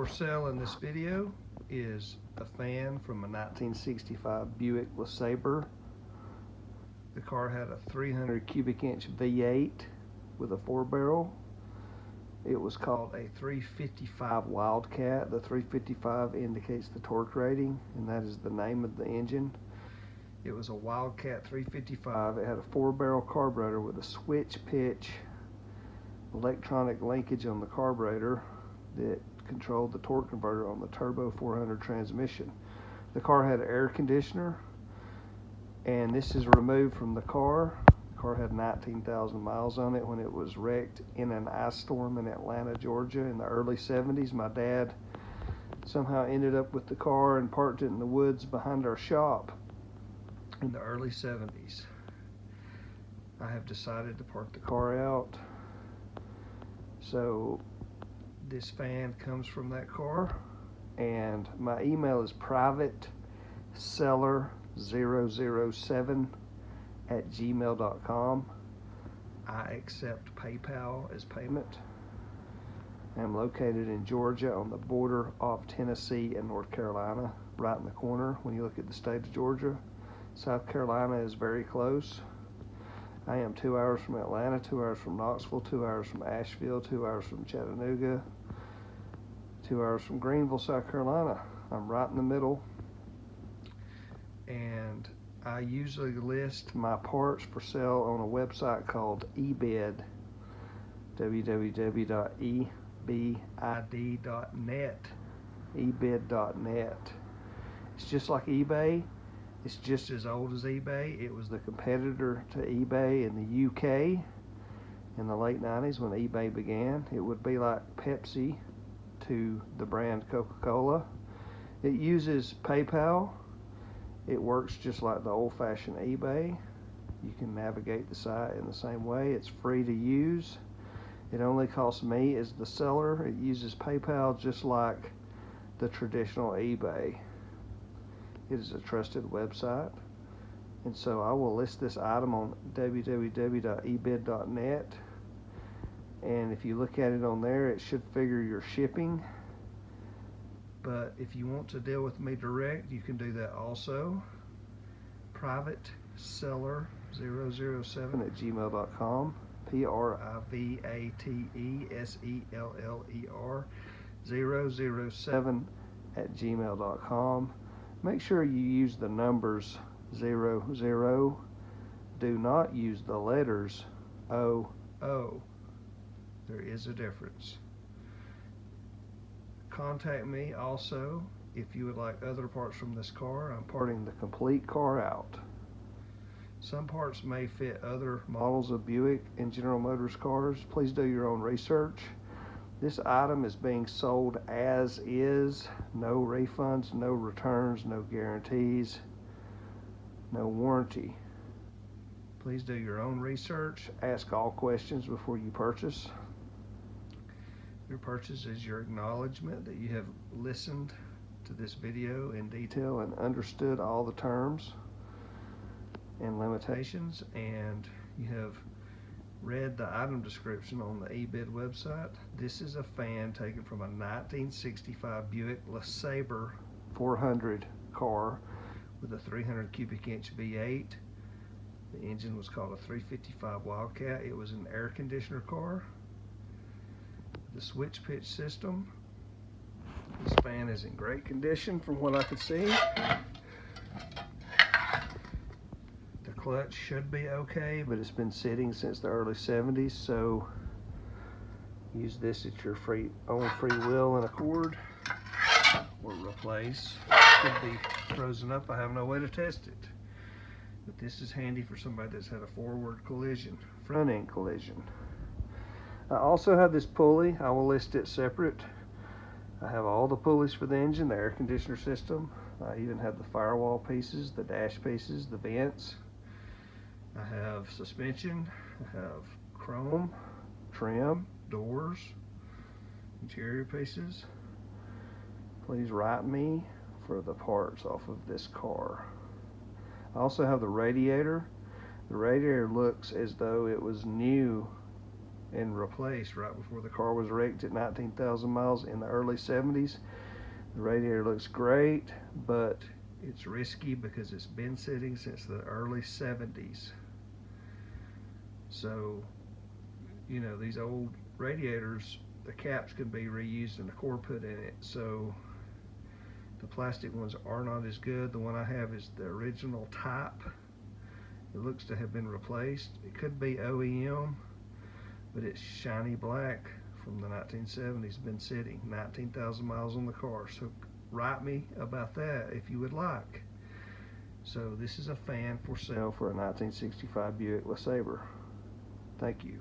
For sale in this video is a fan from a 1965 Buick LeSabre. The car had a 300 cubic inch V8 with a 4-barrel. It was called a 355 Wildcat. The 355 indicates the torque rating, and that is the name of the engine. It was a Wildcat 355. It had a 4-barrel carburetor with a switch pitch electronic linkage on the carburetor that controlled the torque converter on the turbo 400 transmission. The car had an air conditioner, and this is removed from the car. The car had 19,000 miles on it when it was wrecked in an ice storm in Atlanta, Georgia in the early 70s. My dad somehow ended up with the car and parked it in the woods behind our shop in the early 70s. I have decided to park the car out. So this fan comes from that car, and my email is privateseller007@gmail.com. I accept PayPal as payment. I'm located in Georgia on the border of Tennessee and North Carolina, right in the corner when you look at the state of Georgia. South Carolina is very close. I am 2 hours from Atlanta, 2 hours from Knoxville, 2 hours from Asheville, 2 hours from Chattanooga, 2 hours from Greenville, South Carolina. I'm right in the middle. And I usually list my parts for sale on a website called eBid, www.ebid.net, ebid.net. It's just like eBay. It's just as old as eBay. It was the competitor to eBay in the UK in the late 90s when eBay began. It would be like Pepsi to the brand Coca-Cola. It uses PayPal. It works just like the old-fashioned eBay. You can navigate the site in the same way. It's free to use. It only costs me as the seller. It uses PayPal just like the traditional eBay. It is a trusted website, and so I will list this item on www.ebid.net, and if you look at it on there, it should figure your shipping. But if you want to deal with me direct, you can do that also. privateseller007@gmail.com, privateseller 007@gmail.com. Make sure you use the numbers 00. Do not use the letters OO. There is a difference. Contact me also if you would like other parts from this car. I'm parting the complete car out. Some parts may fit other models of Buick and General Motors cars. Please do your own research. This item is being sold as is. No refunds, no returns, no guarantees, no warranty. Please do your own research. Ask all questions before you purchase. Your purchase is your acknowledgement that you have listened to this video in detail and understood all the terms and limitations, and you have read the item description on the eBid website. This is a fan taken from a 1965 Buick LeSabre 400 car with a 300 cubic inch V8. The engine was called a 355 Wildcat. It was an air conditioner car. The switch pitch system. This fan is in great condition from what I could see. Clutch should be okay, but it's been sitting since the early 70s, so use this at your own free will and accord, or replace. It could be frozen up. I have no way to test it, but this is handy for somebody that's had a forward collision, front end collision. I also have this pulley. I will list it separate. I have all the pulleys for the engine, the air conditioner system. I even have the firewall pieces, the dash pieces, the vents. I have suspension, I have chrome, trim, doors, interior pieces. Please write me for the parts off of this car. I also have the radiator. The radiator looks as though it was new and replaced right before the car was wrecked at 19,000 miles in the early 70s. The radiator looks great, but it's risky because it's been sitting since the early 70s. So, you know, these old radiators, the caps can be reused and a core put in it. So the plastic ones are not as good. The one I have is the original type. It looks to have been replaced. It could be OEM, but it's shiny black from the 1970s, been sitting 19,000 miles on the car. So write me about that if you would like. So this is a fan for sale for a 1965 Buick LeSabre. Thank you.